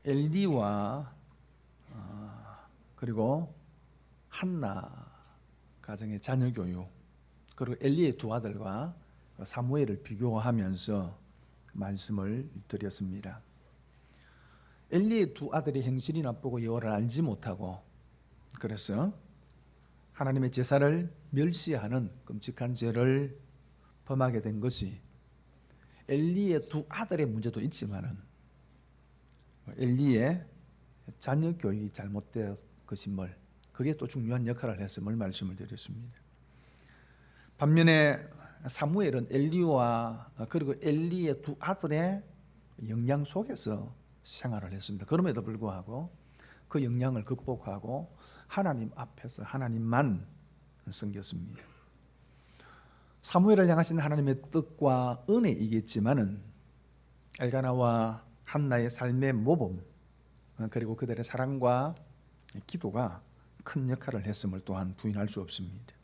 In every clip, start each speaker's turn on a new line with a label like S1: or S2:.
S1: 엘리와 그리고 한나 가정의 자녀 교육, 그리고 엘리의 두 아들과 사무엘을 비교하면서 말씀을 드렸습니다. 엘리의 두 아들이 행실이 나쁘고 여호와를 알지 못하고 그래서 하나님의 제사를 멸시하는 끔찍한 죄를 범하게 된 것이 엘리의 두 아들의 문제도 있지만은 엘리의 자녀 교육이 잘못된 것임을, 그게 또 중요한 역할을 했음을 말씀을 드렸습니다. 반면에 사무엘은 엘리와 그리고 엘리의 두 아들의 영향 속에서 생활을 했습니다. 그럼에도 불구하고 그 영향을 극복하고 하나님 앞에서 하나님만 섬겼습니다. 사무엘을 향하신 하나님의 뜻과 은혜이겠지만은 엘가나와 한나의 삶의 모범, 그리고 그들의 사랑과 기도가 큰 역할을 했음을 또한 부인할 수 없습니다.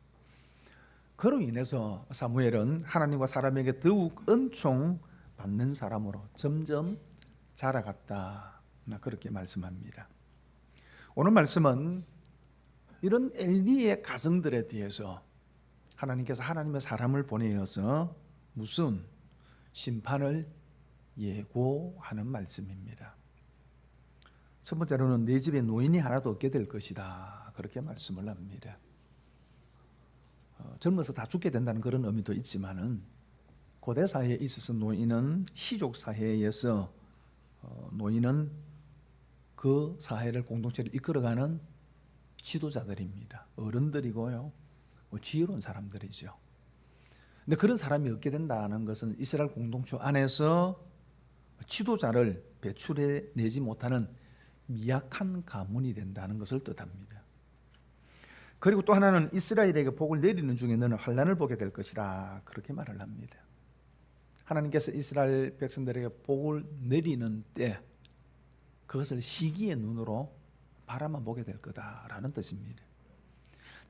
S1: 그로 인해서 사무엘은 하나님과 사람에게 더욱 은총 받는 사람으로 점점 자라갔다, 그렇게 말씀합니다. 오늘 말씀은 이런 엘리의 가정들에 대해서 하나님께서 하나님의 사람을 보내어서 무슨 심판을 예고하는 말씀입니다. 첫 번째로는 내 집에 노인이 하나도 없게 될 것이다, 그렇게 말씀을 합니다. 젊어서 다 죽게 된다는 그런 의미도 있지만은 고대 사회에 있어서 노인은 시족 사회에서 노인은 그 사회를, 공동체를 이끌어가는 지도자들입니다. 어른들이고요, 지혜로운 사람들이죠. 근데 그런 사람이 없게 된다는 것은 이스라엘 공동체 안에서 지도자를 배출해 내지 못하는 미약한 가문이 된다는 것을 뜻합니다. 그리고 또 하나는 이스라엘에게 복을 내리는 중에 너는 환난을 보게 될 것이다, 그렇게 말을 합니다. 하나님께서 이스라엘 백성들에게 복을 내리는 때 그것을 시기의 눈으로 바라만 보게 될 거다라는 뜻입니다.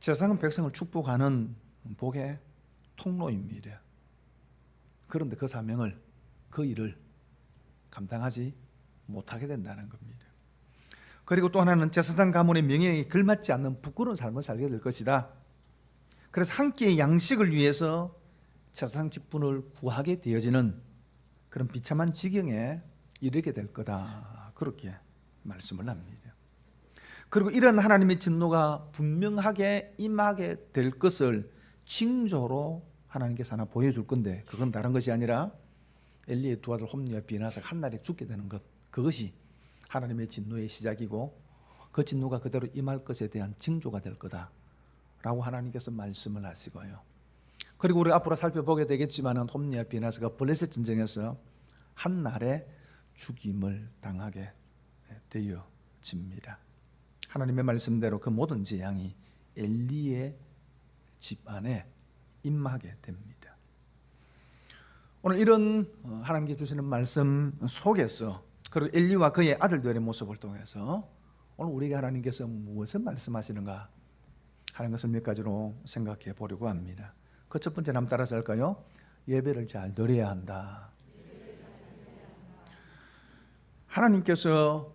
S1: 제사장은 백성을 축복하는 복의 통로입니다. 그런데 그 사명을, 그 일을 감당하지 못하게 된다는 겁니다. 그리고 또 하나는 제사장 가문의 명예에 걸맞지 않는 부끄러운 삶을 살게 될 것이다. 그래서 한 끼의 양식을 위해서 제사장 직분을 구하게 되어지는 그런 비참한 지경에 이르게 될 거다, 그렇게 말씀을 합니다. 그리고 이런 하나님의 진노가 분명하게 임하게 될 것을 징조로 하나님께서 하나 보여줄 건데, 그건 다른 것이 아니라 엘리의 두 아들 홈리와 비나사가 한 날에 죽게 되는 것, 그것이 하나님의 진노의 시작이고 그 진노가 그대로 임할 것에 대한 징조가 될 거다라고 하나님께서 말씀을 하시고요. 그리고 우리 앞으로 살펴보게 되겠지만 홈리와 비나사가 블레셋 전쟁에서 한 날에 죽임을 당하게 되어집니다. 하나님의 말씀대로 그 모든 재앙이 엘리의 집 안에 임하게 됩니다. 오늘 이런 하나님께 주시는 말씀 속에서, 그리고 엘리와 그의 아들들의 모습을 통해서 오늘 우리에게 하나님께서 무엇을 말씀하시는가 하는 것을 몇 가지로 생각해 보려고 합니다. 그 첫 번째 한번 따라서 할까요? 예배를 잘 드려야 한다. 하나님께서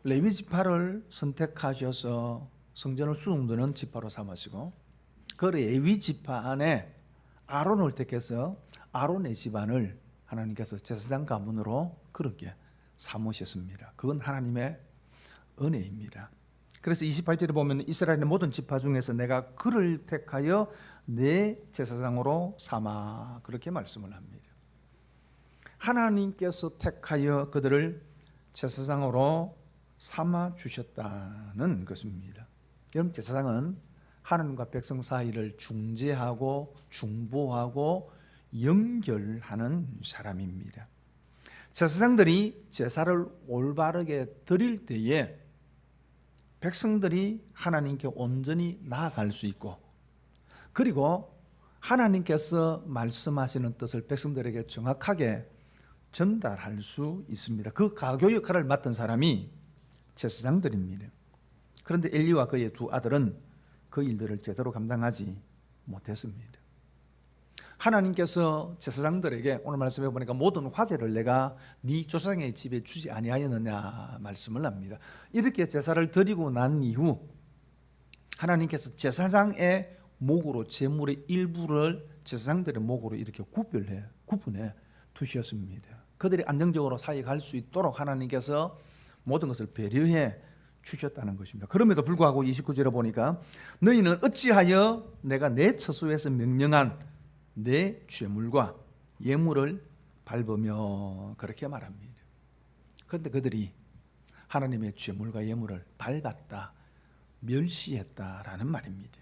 S1: 레위 지파를 선택하셔서 성전을 수용되는 지파로 삼으시고 그 레위 지파 안에 아론을 택해서 아론의 집안을 하나님께서 제사장 가문으로 그렇게 삼으셨습니다. 그건 하나님의 은혜입니다. 그래서 28절에 보면 이스라엘의 모든 지파 중에서 내가 그를 택하여 내 제사장으로 삼아, 그렇게 말씀을 합니다. 하나님께서 택하여 그들을 제사장으로 삼아 주셨다는 것입니다. 여러분, 제사장은 하나님과 백성 사이를 중재하고 중보하고 연결하는 사람입니다. 제사장들이 제사를 올바르게 드릴 때에 백성들이 하나님께 온전히 나아갈 수 있고, 그리고 하나님께서 말씀하시는 뜻을 백성들에게 정확하게 전달할 수 있습니다. 그 가교 역할을 맡은 사람이 제사장들입니다. 그런데 엘리와 그의 두 아들은 그 일들을 제대로 감당하지 못했습니다. 하나님께서 제사장들에게 오늘 말씀해 보니까 모든 화제를 내가 네 조상의 집에 주지 아니하였느냐 말씀을 합니다. 이렇게 제사를 드리고 난 이후 하나님께서 제사장의 목으로 제물의 일부를 제사장들의 목으로 이렇게 구분해 두셨습니다. 그들이 안정적으로 사역할 수 있도록 하나님께서 모든 것을 배려해 주셨다는 것입니다. 그럼에도 불구하고 29절에 보니까 너희는 어찌하여 내가 내 처소에서 명령한 내 죄물과 예물을 밟으며 그렇게 말합니다. 그런데 그들이 하나님의 죄물과 예물을 밟았다, 멸시했다라는 말입니다.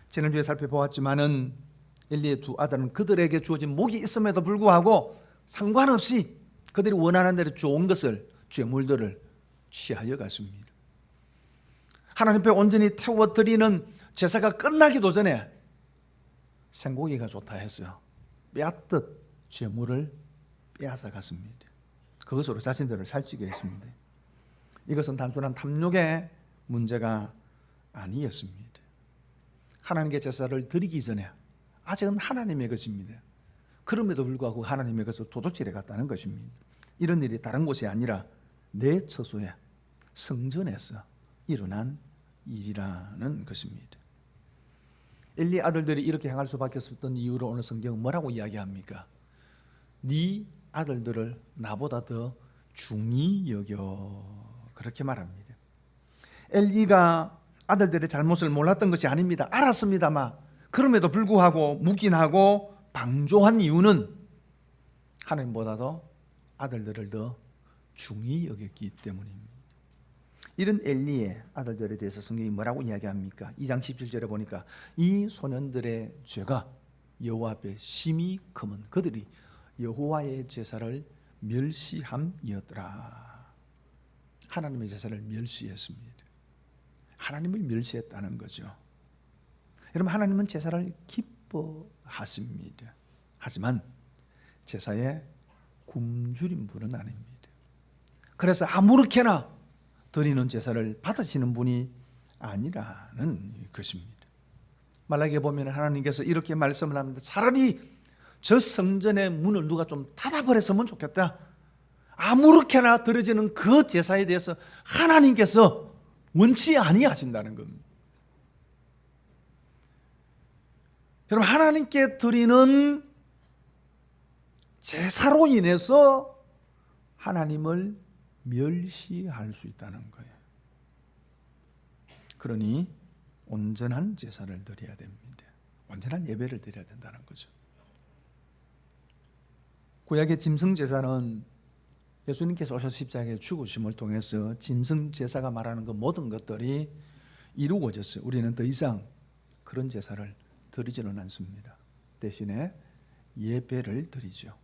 S1: 지난주에 살펴보았지만은 엘리의 두 아들은 그들에게 주어진 목이 있음에도 불구하고 상관없이 그들이 원하는 대로 좋은 것을, 죄물들을 취하여 갔습니다. 하나님 앞에 온전히 태워드리는 제사가 끝나기도 전에 생고기가 좋다 해서 빼앗듯 죄물을 빼앗아 갔습니다. 그것으로 자신들을 살찌게 했습니다. 이것은 단순한 탐욕의 문제가 아니었습니다. 하나님께 제사를 드리기 전에 아직은 하나님의 것입니다. 그럼에도 불구하고 하나님의 것을 도둑질해 갔다는 것입니다. 이런 일이 다른 곳이 아니라 내 처소에 성전에서 일어난 일이라는 것입니다. 엘리 아들들이 이렇게 행할 수밖에 없었던 이유를 오늘 성경은 뭐라고 이야기합니까? 네 아들들을 나보다 더 중히 여겨, 그렇게 말합니다. 엘리가 아들들의 잘못을 몰랐던 것이 아닙니다. 알았습니다만 그럼에도 불구하고 묵인하고 방조한 이유는 하나님보다도 아들들을 더 중히 여겼기 때문입니다. 이런 엘리의 아들들에 대해서 성경이 뭐라고 이야기합니까? 2장 17절에 보니까 이 소년들의 죄가 여호와 앞에 심히 크면 그들이 여호와의 제사를 멸시함이었더라. 하나님의 제사를 멸시했습니다. 하나님을 멸시했다는 거죠. 여러분, 하나님은 제사를 기뻐하십니다. 하지만 제사에 굶주린 분은 아닙니다. 그래서 아무렇게나 드리는 제사를 받으시는 분이 아니라는 것입니다. 말라기에 보면 하나님께서 이렇게 말씀을 합니다. 차라리 저 성전의 문을 누가 좀 닫아버렸으면 좋겠다. 아무렇게나 드려지는 그 제사에 대해서 하나님께서 원치 아니하신다는 겁니다. 여러분, 하나님께 드리는 제사로 인해서 하나님을 멸시할 수 있다는 거예요. 그러니 온전한 제사를 드려야 됩니다. 온전한 예배를 드려야 된다는 거죠. 구약의 짐승제사는 예수님께서 오셔서 십자가에 죽으심을 통해서 짐승제사가 말하는 그 모든 것들이 이루어졌어요. 우리는 더 이상 그런 제사를 드리지는 않습니다. 대신에 예배를 드리죠.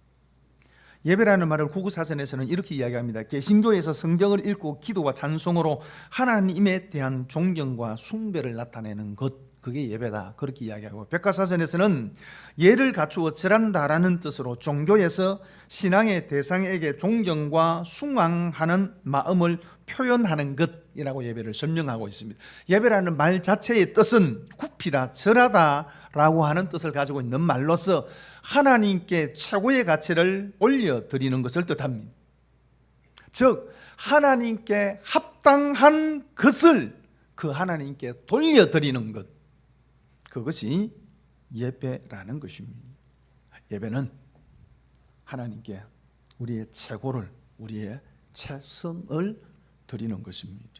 S1: 예배라는 말을 구구사전에서는 이렇게 이야기합니다. 개신교에서 성경을 읽고 기도와 찬송으로 하나님에 대한 존경과 숭배를 나타내는 것, 그게 예배다, 그렇게 이야기하고, 백과사전에서는 예를 갖추어 절한다라는 뜻으로 종교에서 신앙의 대상에게 존경과 숭앙하는 마음을 표현하는 것이라고 예배를 설명하고 있습니다. 예배라는 말 자체의 뜻은 굽히다, 절하다라고 하는 뜻을 가지고 있는 말로서 하나님께 최고의 가치를 올려드리는 것을 뜻합니다. 즉 하나님께 합당한 것을 그 하나님께 돌려드리는 것, 그것이 예배라는 것입니다. 예배는 하나님께 우리의 최고를, 우리의 최선을 드리는 것입니다.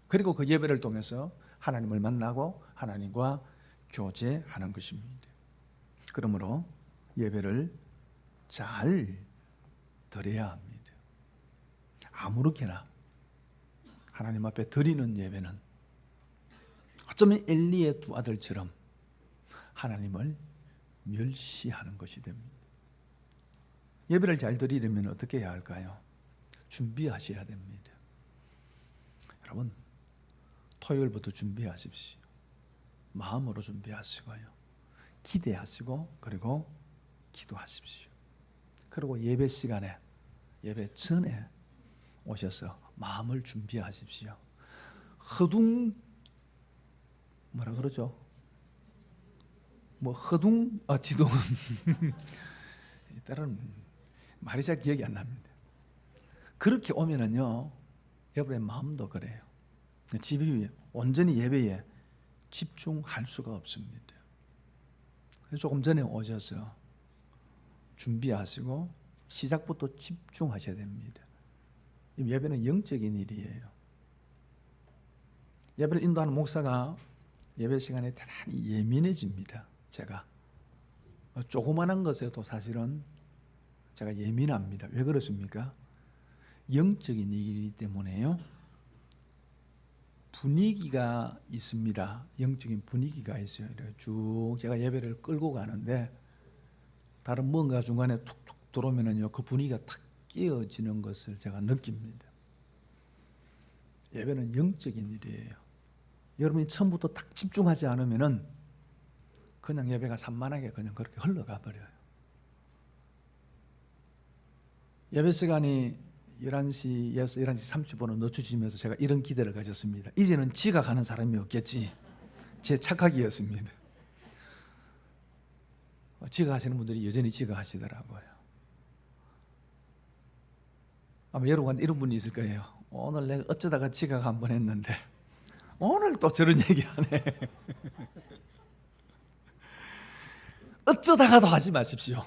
S1: 그리고 그 예배를 통해서 하나님을 만나고 하나님과 교제하는 것입니다. 그러므로 예배를 잘 드려야 합니다. 아무렇게나 하나님 앞에 드리는 예배는 어쩌면 엘리의 두 아들처럼 하나님을 멸시하는 것이 됩니다. 예배를 잘 드리려면 어떻게 해야 할까요? 준비하셔야 됩니다. 여러분, 토요일부터 준비하십시오. 마음으로 준비하시고요. 기대하시고 그리고 기도하십시오. 그리고 예배 시간에, 예배 전에 오셔서 마음을 준비하십시오. 뭐라 그러죠? 뭐 지둥 때로는 말이 잘 기억이 안 납니다. 그렇게 오면은요, 여러분의 마음도 그래요. 집이 온전히 예배에 집중할 수가 없습니다. 조금 전에 오셔서 준비하시고 시작부터 집중하셔야 됩니다. 예배는 영적인 일이에요. 예배를 인도하는 목사가 예배 시간에 대단히 예민해집니다. 제가 조그만한 것에도 사실은 제가 예민합니다. 왜 그렇습니까? 영적인 일이기 때문에요. 분위기가 있습니다. 영적인 분위기가 있어요. 쭉 제가 예배를 끌고 가는데 다른 뭔가 중간에 툭툭 들어오면은요, 그 분위기가 탁 깨어지는 것을 제가 느낍니다. 예배는 영적인 일이에요. 여러분이 처음부터 딱 집중하지 않으면은 그냥 예배가 산만하게 그냥 그렇게 흘러가 버려요. 예배 시간이 11시에서 11시 30분은 늦춰지면서 제가 이런 기대를 가졌습니다. 이제는 지각하는 사람이 없겠지. 제 착각이었습니다. 지각하시는 분들이 여전히 지각하시더라고요. 아마 여러분한테 이런 분이 있을 거예요. 오늘 내가 어쩌다가 지각 한번 했는데 오늘 또 저런 얘기하네. 어쩌다가도 하지 마십시오.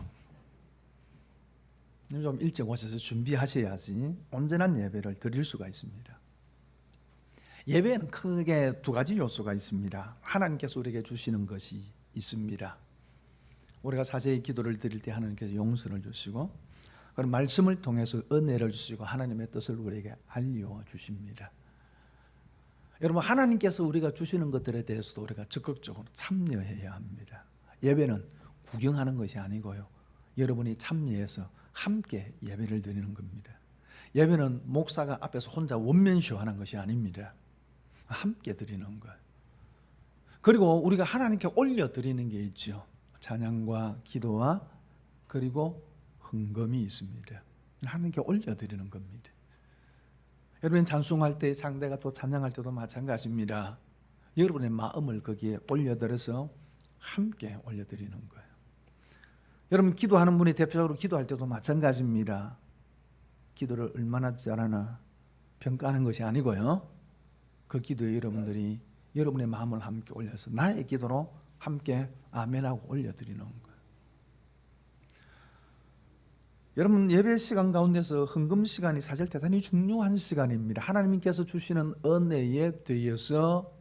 S1: 좀 일찍 오셔서 준비하셔야지 온전한 예배를 드릴 수가 있습니다. 예배에는 크게 두 가지 요소가 있습니다. 하나님께서 우리에게 주시는 것이 있습니다. 우리가 사제의 기도를 드릴 때 하나님께서 용서를 주시고, 그리고 말씀을 통해서 은혜를 주시고 하나님의 뜻을 우리에게 알려주십니다. 여러분, 하나님께서 우리가 주시는 것들에 대해서도 우리가 적극적으로 참여해야 합니다. 예배는 구경하는 것이 아니고요, 여러분이 참여해서 함께 예배를 드리는 겁니다. 예배는 목사가 앞에서 혼자 원맨쇼 하는 것이 아닙니다. 함께 드리는 것. 그리고 우리가 하나님께 올려드리는 게 있죠. 찬양과 기도와 그리고 헌금이 있습니다. 하나님께 올려드리는 겁니다. 여러분, 찬송할 때 상대가 또 찬양할 때도 마찬가지입니다. 여러분의 마음을 거기에 올려드려서 함께 올려드리는 거예요. 여러분, 기도하는 분이 대표적으로 기도할 때도 마찬가지입니다. 기도를 얼마나 잘하나 평가하는 것이 아니고요, 그 기도에 여러분들이 여러분의 마음을 함께 올려서 나의 기도로 함께 아멘하고 올려드리는 거예요. 여러분, 예배 시간 가운데서 헌금 시간이 사실 대단히 중요한 시간입니다. 하나님께서 주시는 은혜에 대해서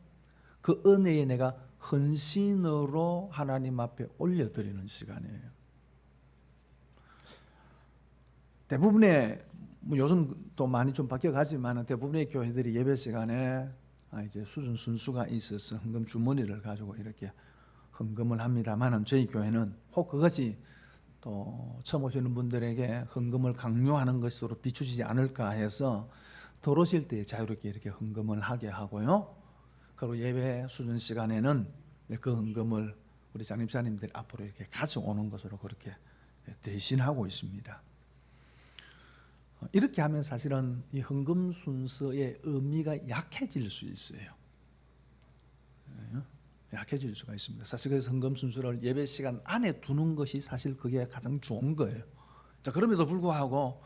S1: 그 은혜에 내가 헌신으로 하나님 앞에 올려드리는 시간이에요. 대부분의 요즘 또 많이 좀 바뀌어가지만 대부분의 교회들이 예배 시간에 이제 수준 순수가 있어서 헌금 주머니를 가지고 이렇게 헌금을 합니다만은, 저희 교회는 혹 그것이 또 처음 오시는 분들에게 헌금을 강요하는 것으로 비추지지 않을까 해서 들어오실 때 자유롭게 이렇게 헌금을 하게 하고요, 그리고 예배 수준 시간에는 그 헌금을 우리 장립사님들 앞으로 이렇게 가져오는 것으로 그렇게 대신하고 있습니다. 이렇게 하면 사실은 이 헌금 순서의 의미가 약해질 수 있어요. 약해질 수가 있습니다. 사실 그래서 헌금 순서를 예배 시간 안에 두는 것이 사실 그게 가장 좋은 거예요. 자, 그럼에도 불구하고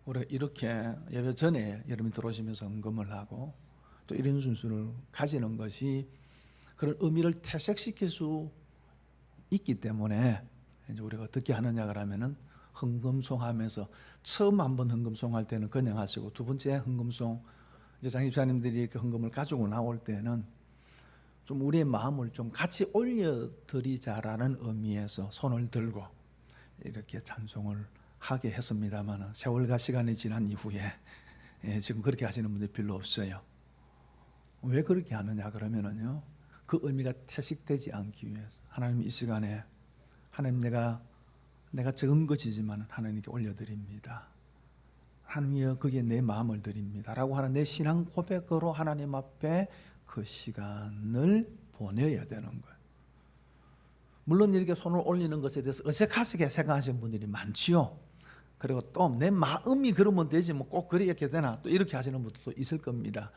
S1: 우리가 이렇게 예배 전에 여러분이 들어오시면서 헌금을 하고 또 이런 순서를 가지는 것이 그런 의미를 퇴색시킬 수 있기 때문에 이제 우리가 어떻게 하느냐 그러면은, 헌금송하면서 처음 한번 헌금송할 때는 그냥 하시고, 두 번째 헌금송 이제 장집사님들이 이렇게 헌금을 가지고 나올 때는 좀 우리의 마음을 좀 같이 올려드리자라는 의미에서 손을 들고 이렇게 찬송을 하게 했습니다만, 세월과 시간이 지난 이후에 지금 그렇게 하시는 분들이 별로 없어요. 왜 그렇게 하느냐 그러면은요, 그 의미가 퇴색되지 않기 위해서 하나님 이 시간에 하나님 내가 적은 것이지만 하나님께 올려드립니다. 하나님이여 거기에 내 마음을 드립니다 라고 하는 내 신앙 고백으로 하나님 앞에 그 시간을 보내야 되는 거예요. 물론 이렇게 손을 올리는 것에 대해서 어색하게 생각하시는 분들이 많지요. 그리고 또 내 마음이 그러면 되지 뭐 꼭 그렇게 되나, 또 이렇게 하시는 분들도 있을 겁니다.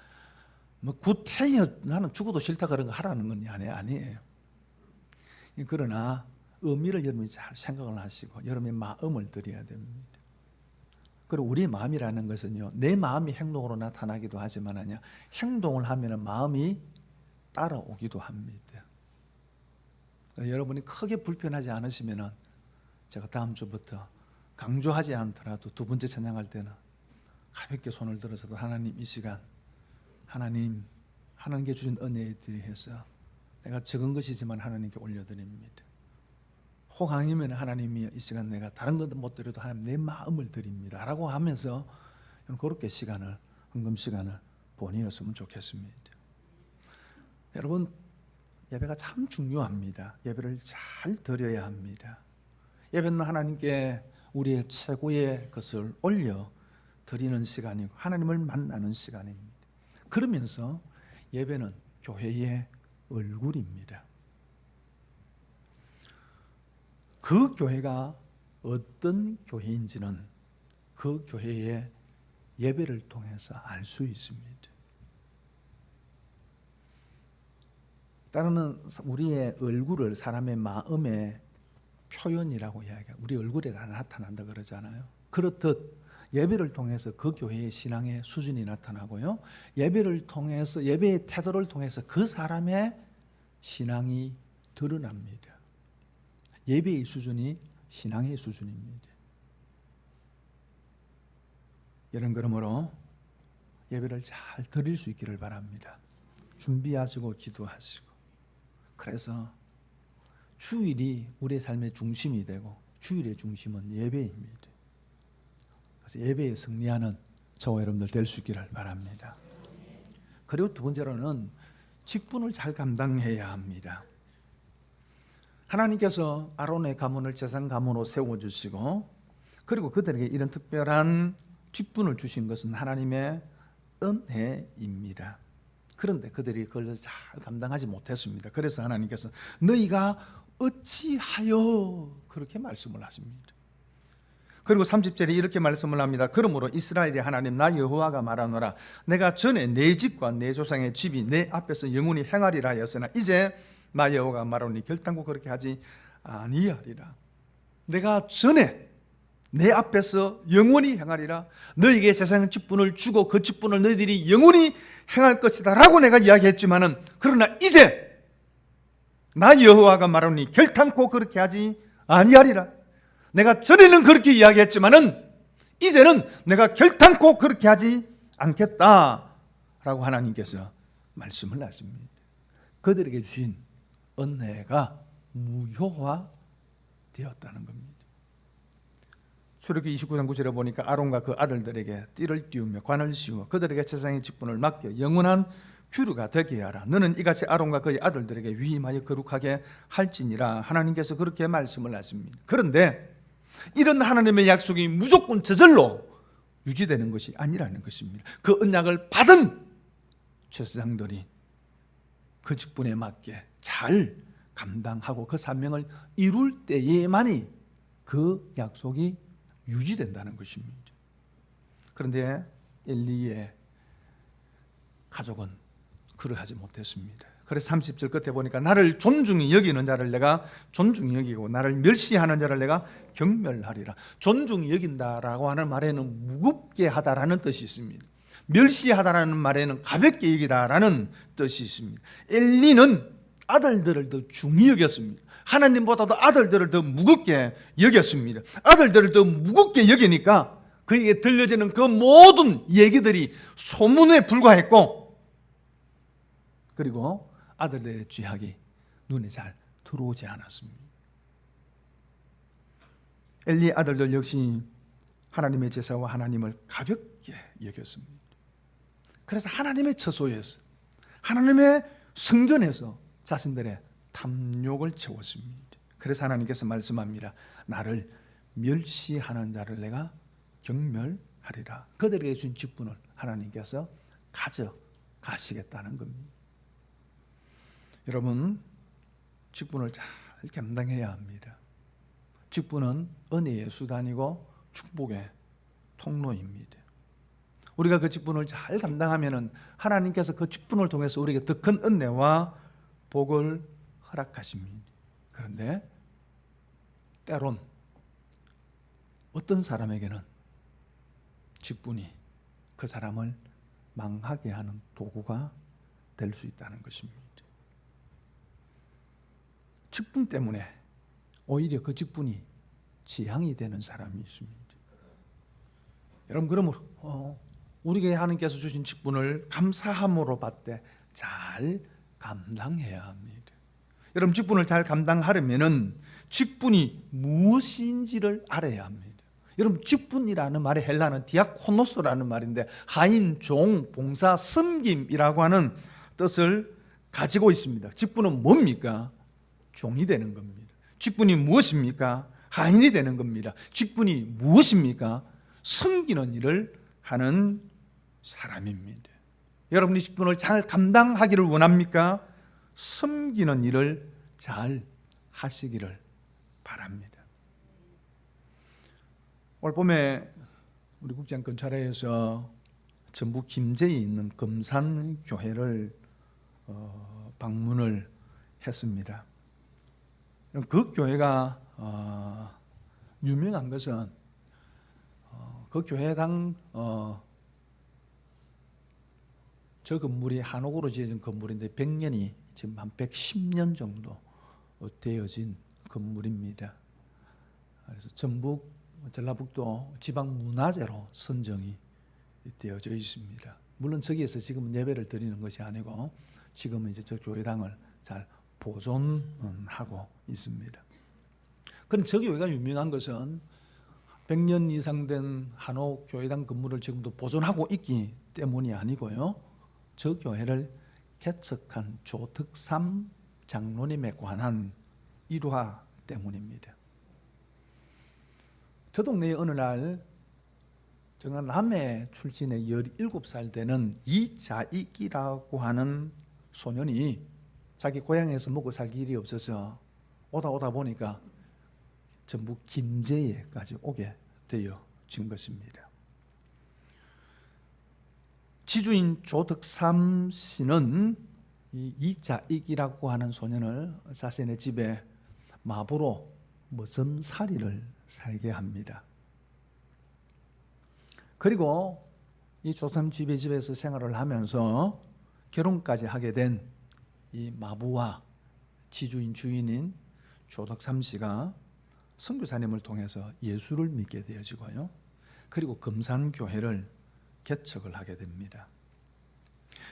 S1: 뭐 구태여 나는 죽어도 싫다 그런 거 하라는 건 아니에요. 그러나 의미를 여러분이 잘 생각을 하시고 여러분의 마음을 드려야 됩니다. 그리고 우리의 마음이라는 것은요, 내 마음이 행동으로 나타나기도 하지만 아니야, 행동을 하면 마음이 따라오기도 합니다. 여러분이 크게 불편하지 않으시면 제가 다음 주부터 강조하지 않더라도 두 번째 찬양할 때는 가볍게 손을 들어서도 하나님, 이 시간 하나님, 하나님께 주신 은혜에 대해서 내가 적은 것이지만 하나님께 올려드립니다. 혹 아니면 하나님이 이 시간 내가 다른 것도 못 드려도 하나님 내 마음을 드립니다 라고 하면서 그렇게 헌금 시간을 보내었으면 좋겠습니다. 여러분, 예배가 참 중요합니다. 예배를 잘 드려야 합니다. 예배는 하나님께 우리의 최고의 것을 올려 드리는 시간이고 하나님을 만나는 시간입니다. 그러면서 예배는 교회의 얼굴입니다. 그 교회가 어떤 교회인지는 그 교회의 예배를 통해서 알 수 있습니다. 따르는 우리의 얼굴을 사람의 마음의 표현이라고 이야기해요. 우리 얼굴에 다 나타난다 그러잖아요. 그렇듯 예배를 통해서 그 교회의 신앙의 수준이 나타나고요, 예배를 통해서, 예배의 태도를 통해서 그 사람의 신앙이 드러납니다. 예배의 수준이 신앙의 수준입니다. 여러분, 그러므로 예배를 잘 드릴 수 있기를 바랍니다. 준비하시고 기도하시고, 그래서 주일이 우리의 삶의 중심이 되고 주일의 중심은 예배입니다. 그래서 예배에 승리하는 저와 여러분들 될 수 있기를 바랍니다. 그리고 두 번째로는 직분을 잘 감당해야 합니다. 하나님께서 아론의 가문을 제사장 가문으로 세워주시고 그리고 그들에게 이런 특별한 직분을 주신 것은 하나님의 은혜입니다. 그런데 그들이 그걸 잘 감당하지 못했습니다. 그래서 하나님께서 너희가 어찌하여 그렇게 말씀을 하십니다. 그리고 30절에 이렇게 말씀을 합니다. 그러므로 이스라엘의 하나님 나 여호와가 말하노라, 내가 전에 내 집과 내 조상의 집이 내 앞에서 영원히 행하리라 하였으나 이제 나 여호와가 말하노니 결단코 그렇게 하지 아니하리라. 내가 전에 내 앞에서 영원히 행하리라, 너희에게 제사장 직분을 주고 그 직분을 너희들이 영원히 행할 것이다 라고 내가 이야기했지만은, 그러나 이제 나 여호와가 말하노니 결단코 그렇게 하지 아니하리라. 내가 전에는 그렇게 이야기했지만은 이제는 내가 결단코 그렇게 하지 않겠다라고 하나님께서 말씀을 하십니다. 그들에게 주신 은혜가 무효화 되었다는 겁니다. 출애굽기 29장 9절에 보니까 아론과 그 아들들에게 띠를 띄우며 관을 씌워 그들에게 제사장의 직분을 맡겨 영원한 규례가 되게 하라. 너는 이같이 아론과 그의 아들들에게 위임하여 거룩하게 할지니라. 하나님께서 그렇게 말씀을 하십니다. 그런데 이런 하나님의 약속이 무조건 저절로 유지되는 것이 아니라는 것입니다. 그 언약을 받은 제사장들이 그 직분에 맞게 잘 감당하고 그 사명을 이룰 때에만이 그 약속이 유지된다는 것입니다. 그런데 엘리의 가족은 그러하지 못했습니다. 그래서 30절 끝에 보니까 나를 존중히 여기는 자를 내가 존중히 여기고 나를 멸시하는 자를 내가 경멸하리라. 존중히 여긴다라고 하는 말에는 무겁게 하다라는 뜻이 있습니다. 멸시하다라는 말에는 가볍게 여기다라는 뜻이 있습니다. 엘리는 아들들을 더 중히 여겼습니다. 하나님보다도 아들들을 더 무겁게 여겼습니다. 아들들을 더 무겁게 여기니까 그에게 들려지는 그 모든 얘기들이 소문에 불과했고, 그리고 아들들의 죄악이 눈에 잘 들어오지 않았습니다. 엘리의 아들들 역시 하나님의 제사와 하나님을 가볍게 여겼습니다. 그래서 하나님의 처소에서, 하나님의 성전에서 자신들의 탐욕을 채웠습니다. 그래서 하나님께서 말씀합니다. 나를 멸시하는 자를 내가 경멸하리라. 그들에게 준 직분을 하나님께서 가져가시겠다는 겁니다. 여러분, 직분을 잘 감당해야 합니다. 직분은 은혜의 수단이고 축복의 통로입니다. 우리가 그 직분을 잘 감당하면 하나님께서 그 직분을 통해서 우리에게 더 큰 은혜와 복을 허락하십니다. 그런데 때론 어떤 사람에게는 직분이 그 사람을 망하게 하는 도구가 될 수 있다는 것입니다. 직분 때문에 오히려 그 직분이 지향이 되는 사람이 있습니다. 여러분, 그러므로 우리에게 하나님께서 주신 직분을 감사함으로 받되 잘 감당해야 합니다. 여러분, 직분을 잘 감당하려면은 직분이 무엇인지를 알아야 합니다. 여러분, 직분이라는 말의 헬라는 디아코노스라는 말인데 하인, 종, 봉사, 섬김이라고 하는 뜻을 가지고 있습니다. 직분은 뭡니까? 종이 되는 겁니다. 직분이 무엇입니까? 하인이 되는 겁니다. 직분이 무엇입니까? 섬기는 일을 하는 사람입니다. 여러분이 직분을 잘 감당하기를 원합니까? 섬기는 일을 잘 하시기를 바랍니다. 올 봄에 우리 국장 근처에서 전북 김제에 있는 금산교회를 방문을 했습니다. 그 교회가 유명한 것은 그 교회당 저 건물이 한옥으로 지어진 건물인데 100년이 지금 한 110년 정도 되어진 건물입니다. 그래서 전북 전라북도 지방문화재로 선정이 되어져 있습니다. 물론 저기에서 지금 예배를 드리는 것이 아니고 지금은 이제 저 교회당을 잘 보존하고 있습니다. 그럼 저 교회가 유명한 것은 100년 이상 된 한옥 교회당 건물을 지금도 보존하고 있기 때문이 아니고요. 저 교회를 개척한 조덕삼 장로님에 관한 일화 때문입니다. 저 동네에 어느 날 정말 남해 출신의 17살 되는 이자익이라고 하는 소년이 자기 고향에서 먹고 살 길이 없어서 오다 보니까 전북 김제에까지 오게 되어진 것입니다. 지주인 조덕삼 씨는 이 이자익이라고 하는 소년을 자신의 집에 마부로 머슴살이를 살게 합니다. 그리고 이 조덕삼 집에서 생활을 하면서 결혼까지 하게 된 이 마부와 지주인 주인인 조덕삼 씨가 선교사님을 통해서 예수를 믿게 되어지고요. 그리고 금산교회를 개척을 하게 됩니다.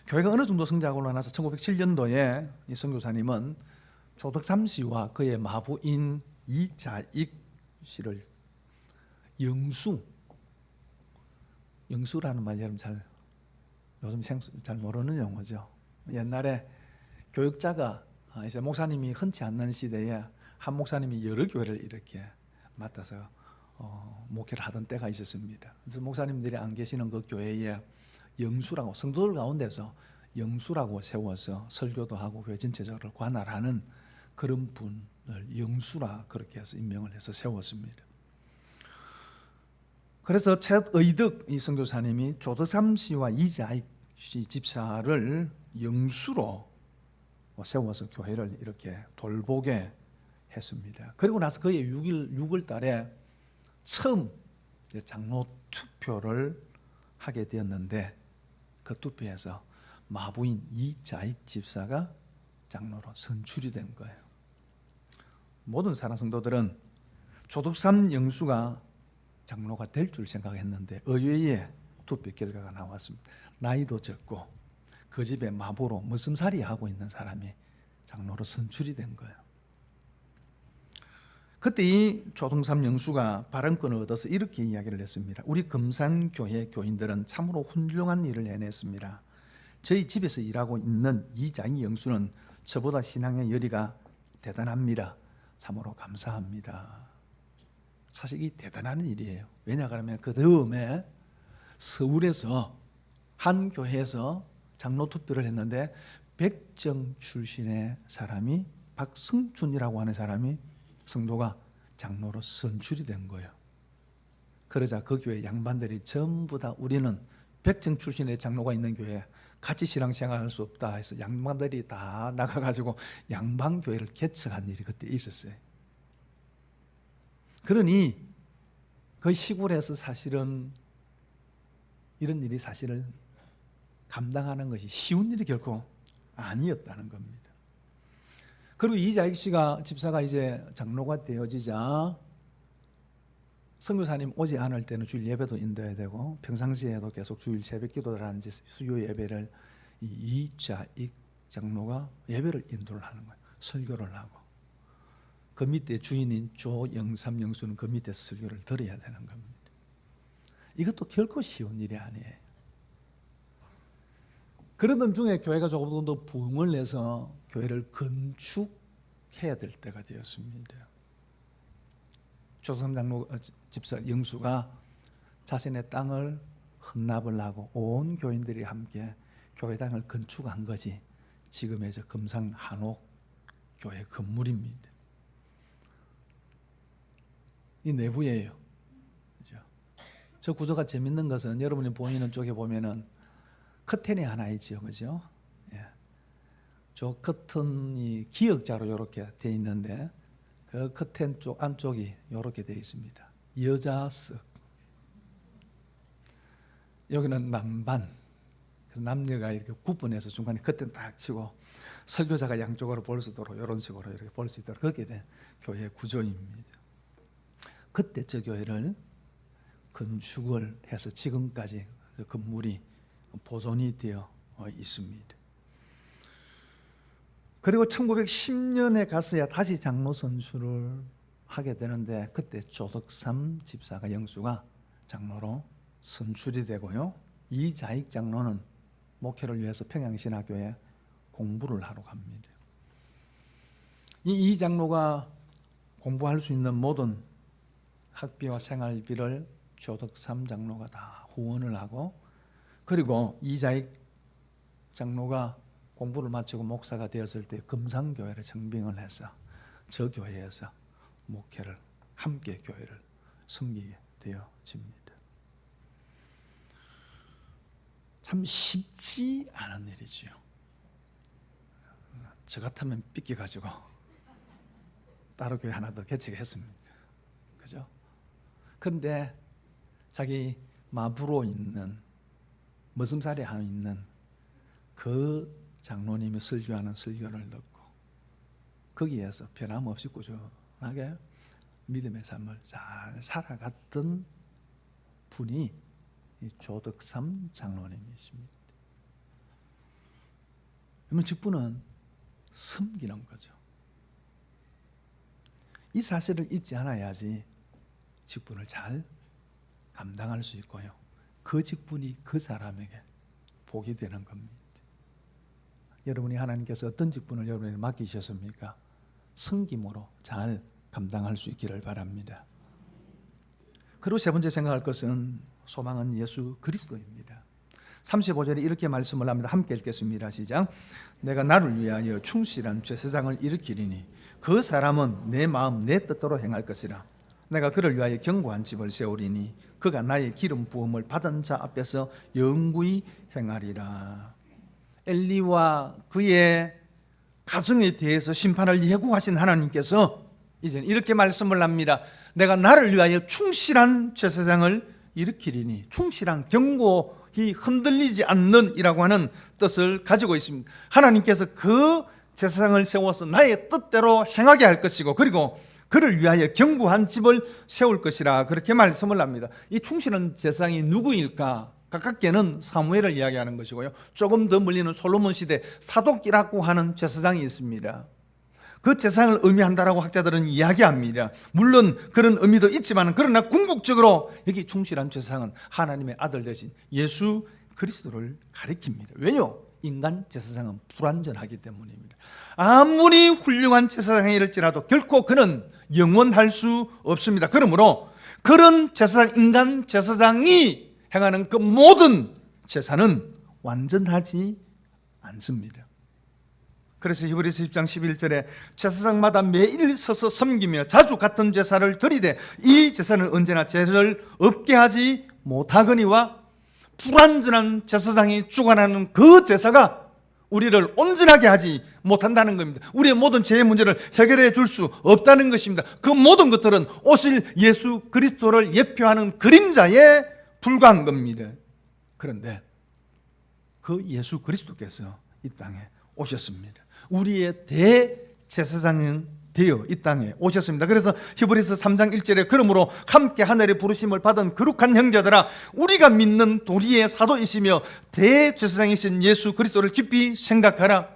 S1: 교회가 어느 정도 성장하고 나서 1907년도에 이 선교사님은 조덕삼 씨와 그의 마부인 이자익 씨를 영수라는 말 여러분 요즘 잘 모르는 용어죠. 옛날에 교육자가 이제 목사님이 흔치 않는 시대에 한 목사님이 여러 교회를 이렇게 맡아서 목회를 하던 때가 있었습니다. 그래서 목사님들이 안 계시는 그 교회에 영수라고, 성도들 가운데서 영수라고 세워서 설교도 하고 교회 전체적으로 관할하는 그런 분을 영수라 그렇게 해서 임명을 해서 세웠습니다. 그래서 최의득 이 선교사님이 조덕삼 씨와 이자익 씨 집사를 영수로 세워서 교회를 이렇게 돌보게 했습니다. 그리고 나서 그의 6월 달에 처음 장로 투표를 하게 되었는데 그 투표에서 마부인 이자익 집사가 장로로 선출이 된 거예요. 모든 사랑 성도들은 조덕삼 영수가 장로가 될 줄 생각했는데 의외의 투표 결과가 나왔습니다. 나이도 적고 그 집에 마부로 머슴살이 하고 있는 사람이 장로로 선출이 된 거예요. 그때 이 조덕삼 영수가 발언권을 얻어서 이렇게 이야기를 했습니다. 우리 금산교회 교인들은 참으로 훌륭한 일을 해냈습니다. 저희 집에서 일하고 있는 이자익 영수는 저보다 신앙의 열의가 대단합니다. 참으로 감사합니다. 사실 이 대단한 일이에요. 왜냐 그러면 그 다음에 서울에서 한 교회에서 장로 투표를 했는데 백정 출신의 사람이 박승준이라고 하는 사람이 성도가 장로로 선출이 된 거예요. 그러자 그 교회 양반들이 전부 다 우리는 백정 출신의 장로가 있는 교회 같이 신앙생활할 수 없다 해서 양반들이 다 나가가지고 양반교회를 개척한 일이 그때 있었어요. 그러니 그 시골에서 사실은 이런 일이 사실은 감당하는 것이 쉬운 일이 결코 아니었다는 겁니다. 그리고 이자익 씨가 집사가 이제 장로가 되어지자 선교사님 오지 않을 때는 주일 예배도 인도해야 되고 평상시에도 계속 주일 새벽기도라든지 수요 예배를 이자익 장로가 예배를 인도를 하는 거예요. 설교를 하고 그 밑에 주인인 조영삼 영수는 그 밑에 설교를 들어야 되는 겁니다. 이것도 결코 쉬운 일이 아니에요. 그러던 중에 교회가 조금 더 부흥을 내서 교회를 건축해야 될 때가 되었습니다. 조성삼 장로 집사 영수가 자신의 땅을 헌납을 하고 온 교인들이 함께 교회당을 건축한 것이 지금의 금산 한옥 교회 건물입니다. 이 내부예요. 그죠? 저 구조가 재밌는 것은 여러분이 보이는 쪽에 보면은 커튼이 하나 있죠, 그죠? 예. 저 커튼이 기역자로 이렇게 돼 있는데 그 커튼 쪽 안쪽이 이렇게 되어 있습니다. 여자석. 여기는 남반. 그래서 남녀가 이렇게 구분해서 중간에 커튼 딱 치고 설교자가 양쪽으로 볼 수 있도록 이런 식으로 이렇게 볼 수 있도록 그렇게 된 교회 구조입니다. 그때 저 교회를 건축을 해서 지금까지 건물이 보존이 되어 있습니다. 그리고 1910년에 가서야 다시 장로 선출을 하게 되는데 그때 조덕삼 집사가 영수가 장로로 선출이 되고요. 이자익 장로는 목회를 위해서 평양신학교에 공부를 하러 갑니다. 이 장로가 공부할 수 있는 모든 학비와 생활비를 조덕삼 장로가 다 후원을 하고 그리고 이자익 장로가 공부를 마치고 목사가 되었을 때 금산교회를 청빙을 해서 저 교회에서 목회를 함께 교회를 섬기게 되어집니다. 참 쉽지 않은 일이지요. 저 같으면 삐끼가지고 따로 교회 하나 더 개척했습니다. 그죠? 그런데 자기 마부로 있는 머슴살이 하나 있는 그 장로님이 설교하는 설교를 듣고 거기에서 변함없이 꾸준하게 믿음의 삶을 잘 살아갔던 분이 이 조덕삼 장로님이십니다. 그러면 직분은 섬기는 거죠. 이 사실을 잊지 않아야지 직분을 잘 감당할 수 있고요. 그 직분이 그 사람에게 복이 되는 겁니다. 여러분이 하나님께서 어떤 직분을 여러분에게 맡기셨습니까? 섬김으로 잘 감당할 수 있기를 바랍니다. 그리고 세 번째 생각할 것은 소망은 예수 그리스도입니다. 35절에 이렇게 말씀을 합니다. 함께 읽겠습니다. 시작. 내가 나를 위하여 충실한 제사장을 일으키리니 그 사람은 내 마음 내 뜻대로 행할 것이라. 내가 그를 위하여 견고한 집을 세우리니 그가 나의 기름 부음을 받은 자 앞에서 영구히 행하리라. 엘리와 그의 가정에 대해서 심판을 예고하신 하나님께서 이제 이렇게 말씀을 합니다. 내가 나를 위하여 충실한 제사장을 일으키리니, 충실한 견고히 흔들리지 않는 이라고 하는 뜻을 가지고 있습니다. 하나님께서 그 제사장을 세워서 나의 뜻대로 행하게 할 것이고 그리고 그를 위하여 견고한 집을 세울 것이라 그렇게 말씀을 합니다. 이 충실한 제사장이 누구일까? 가깝게는 사무엘을 이야기하는 것이고요. 조금 더 멀리는 솔로몬 시대 사독이라고 하는 제사장이 있습니다. 그 제사장을 의미한다라고 학자들은 이야기합니다. 물론 그런 의미도 있지만 그러나 궁극적으로 여기 충실한 제사장은 하나님의 아들 되신 예수 그리스도를 가리킵니다. 왜요? 인간 제사장은 불완전하기 때문입니다. 아무리 훌륭한 제사장이랄지라도 결코 그는 영원할 수 없습니다. 그러므로 그런 제사장, 인간 제사장이 행하는 그 모든 제사는 완전하지 않습니다. 그래서 히브리서 10장 11절에 제사장마다 매일 서서 섬기며 자주 같은 제사를 드리되 이 제사는 언제나 죄를 없게 하지 못하거니와 불완전한 제사장이 주관하는 그 제사가 우리를 온전하게 하지 못한다는 겁니다. 우리의 모든 죄의 문제를 해결해 줄 수 없다는 것입니다. 그 모든 것들은 오실 예수 그리스도를 예표하는 그림자에 불과한 겁니다. 그런데 그 예수 그리스도께서 이 땅에 오셨습니다. 우리의 대제사장은 되어 이 땅에 오셨습니다. 그래서 히브리서 3장 1절에 그러므로 함께 하늘의 부르심을 받은 거룩한 형제들아, 우리가 믿는 도리의 사도이시며 대제사장이신 예수 그리스도를 깊이 생각하라.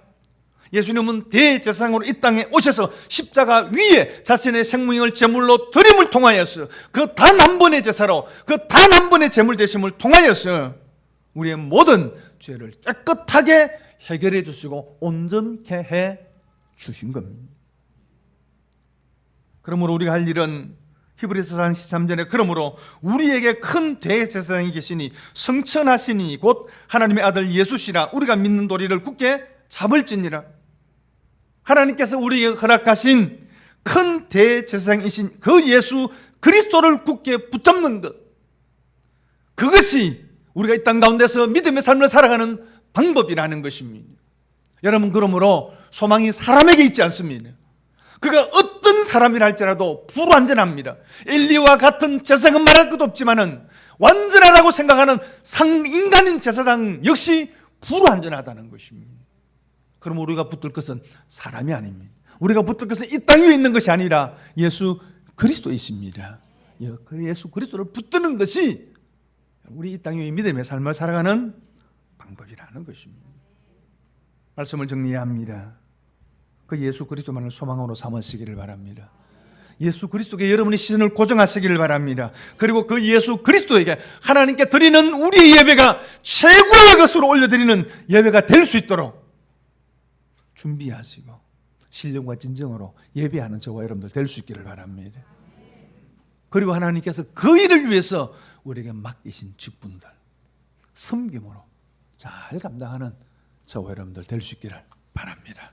S1: 예수님은 대제사장으로 이 땅에 오셔서 십자가 위에 자신의 생명을 제물로 드림을 통하여서 그 단 한 번의 제사로 그 단 한 번의 제물 되심을 통하여서 우리의 모든 죄를 깨끗하게 해결해 주시고 온전케 해 주신 겁니다. 그러므로 우리가 할 일은 히브리서 4장 13절에 그러므로 우리에게 큰 대제사장이 계시니 성천하시니 곧 하나님의 아들 예수시라. 우리가 믿는 도리를 굳게 잡을지니라. 하나님께서 우리에게 허락하신 큰 대제사장이신 그 예수 그리스도를 굳게 붙잡는 것, 그것이 우리가 이 땅 가운데서 믿음의 삶을 살아가는 방법이라는 것입니다. 여러분, 그러므로 소망이 사람에게 있지 않습니다. 그가 어떤 사람이라 할지라도 불완전합니다. 엘리와 같은 제사장은 말할 것도 없지만은 완전하다고 생각하는 상인간인 제사장 역시 불완전하다는 것입니다. 그럼 우리가 붙들 것은 사람이 아닙니다. 우리가 붙들 것은 이 땅 위에 있는 것이 아니라 예수 그리스도이십니다. 예수 그리스도를 붙드는 것이 우리 이 땅 위에 믿음의 삶을 살아가는 방법이라는 것입니다. 말씀을 정리해야 합니다. 그 예수 그리스도만을 소망으로 삼으시기를 바랍니다. 예수 그리스도께 여러분의 시선을 고정하시기를 바랍니다. 그리고 그 예수 그리스도에게 하나님께 드리는 우리의 예배가 최고의 것으로 올려드리는 예배가 될 수 있도록 준비하시고 신령과 진정으로 예배하는 저와 여러분들 될 수 있기를 바랍니다. 그리고 하나님께서 그 일을 위해서 우리에게 맡기신 직분들 섬김으로 잘 감당하는 저와 여러분들 될 수 있기를 바랍니다.